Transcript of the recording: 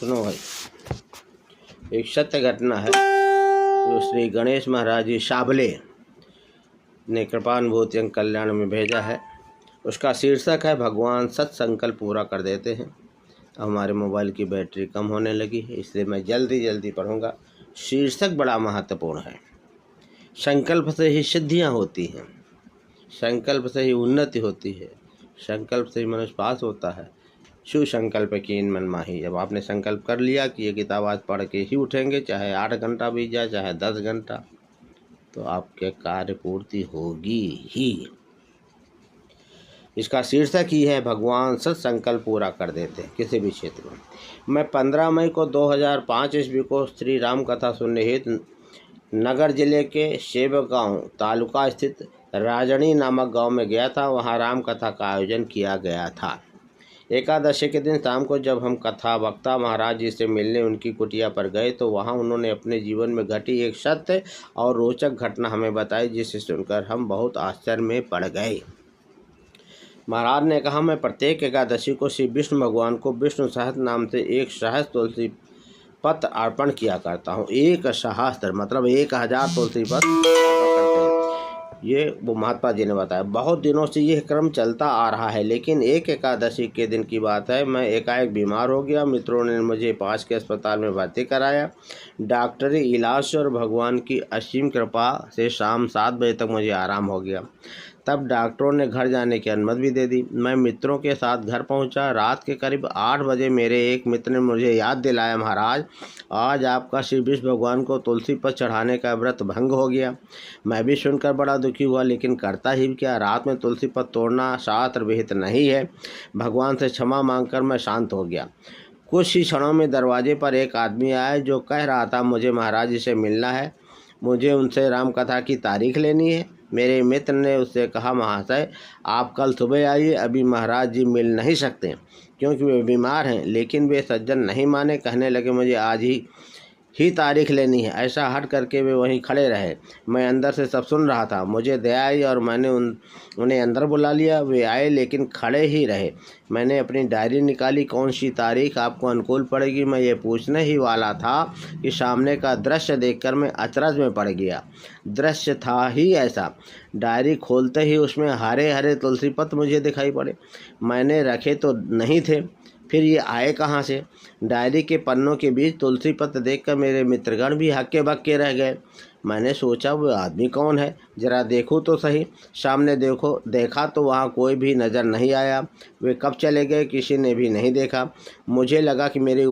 सुनो भाई, एक सत्य घटना है जो श्री गणेश महाराज जी शाबले ने कृपानुभूति कल्याण में भेजा है। उसका शीर्षक है भगवान सत्संकल्प पूरा कर देते हैं। हमारे मोबाइल की बैटरी कम होने लगी है, इसलिए मैं जल्दी पढ़ूंगा। शीर्षक बड़ा महत्वपूर्ण है। संकल्प से ही सिद्धियां होती हैं, संकल्प से ही उन्नति होती है, संकल्प से ही मनुष्य पास होता है। सुसंकल्प कीन मन माही। जब आपने संकल्प कर लिया कि ये किताब आज पढ़ के ही उठेंगे, चाहे 8 घंटा बीत जाए चाहे 10 घंटा, तो आपके कार्य पूर्ति होगी ही। इसका शीर्षक ही है भगवान सत्संकल्प पूरा कर देते हैं किसी भी क्षेत्र में। मैं 15 मई को 2005 ईस्वी को श्री राम कथा सुनने हेतु नगर जिले के सेवगांव तालुका स्थित राजनी नामक गांव में गया था। वहां राम कथा का आयोजन किया गया था। एकादशी के दिन शाम को जब हम कथा वक्ता महाराज जी से मिलने उनकी कुटिया पर गए तो वहां उन्होंने अपने जीवन में घटी एक सत्य और रोचक घटना हमें बताई, जिसे सुनकर हम बहुत आश्चर्य में पड़ गए। महाराज ने कहा, मैं प्रत्येक एकादशी को श्री विष्णु भगवान को विष्णु सहस्त्र नाम से एक सहस्त्र तुलसी पत्र अर्पण किया करता हूँ। एक सहस्त्र मतलब 1000 तुलसी पत्र अर्पण करते हैं। ये वो महात्मा जी ने बताया। बहुत दिनों से यह क्रम चलता आ रहा है, लेकिन एक एकादशी के दिन की बात है, मैं एकाएक बीमार हो गया। मित्रों ने मुझे पास के अस्पताल में भर्ती कराया। डॉक्टरी इलाज से और भगवान की असीम कृपा से शाम 7 बजे तक मुझे आराम हो गया। तब डॉक्टरों ने घर जाने की अनुमति भी दे दी। मैं मित्रों के साथ घर पहुंचा। रात के करीब 8 बजे मेरे एक मित्र ने मुझे याद दिलाया, महाराज आज आपका श्री विष्णु भगवान को तुलसी पर चढ़ाने का व्रत भंग हो गया। मैं भी सुनकर बड़ा दुखी हुआ, लेकिन करता ही क्या। रात में तुलसी पर तोड़ना शास्त्र विहित नहीं है। भगवान से क्षमा मांगकर मैं शांत हो गया। कुछ ही क्षणों में दरवाजे पर एक आदमी आया जो कह रहा था, मुझे महाराज जी से मिलना है, मुझे उनसे राम कथा की तारीख लेनी है। मेरे मित्र ने उससे कहा, महाशय आप कल सुबह आइए, अभी महाराज जी मिल नहीं सकते क्योंकि वे बीमार हैं। लेकिन वे सज्जन नहीं माने, कहने लगे मुझे आज ही तारीख लेनी है। ऐसा हट करके वे वहीं खड़े रहे। मैं अंदर से सब सुन रहा था। मुझे दया आई और मैंने उन्हें अंदर बुला लिया। वे आए लेकिन खड़े ही रहे। मैंने अपनी डायरी निकाली, कौन सी तारीख आपको अनुकूल पड़ेगी, मैं ये पूछने ही वाला था कि सामने का दृश्य देखकर मैं अचरज में पड़ गया। दृश्य था ही ऐसा। डायरी खोलते ही उसमें हरे हरे तुलसी पत्र मुझे दिखाई पड़े। मैंने रखे तो नहीं थे, फिर ये आए कहाँ से। डायरी के पन्नों के बीच तुलसी पत्र देखकर मेरे मित्रगण भी हक्के बक्के रह गए। मैंने सोचा वो आदमी कौन है, जरा देखूँ तो सही। सामने देखा तो वहाँ कोई भी नज़र नहीं आया। वे कब चले गए किसी ने भी नहीं देखा। मुझे लगा कि मेरे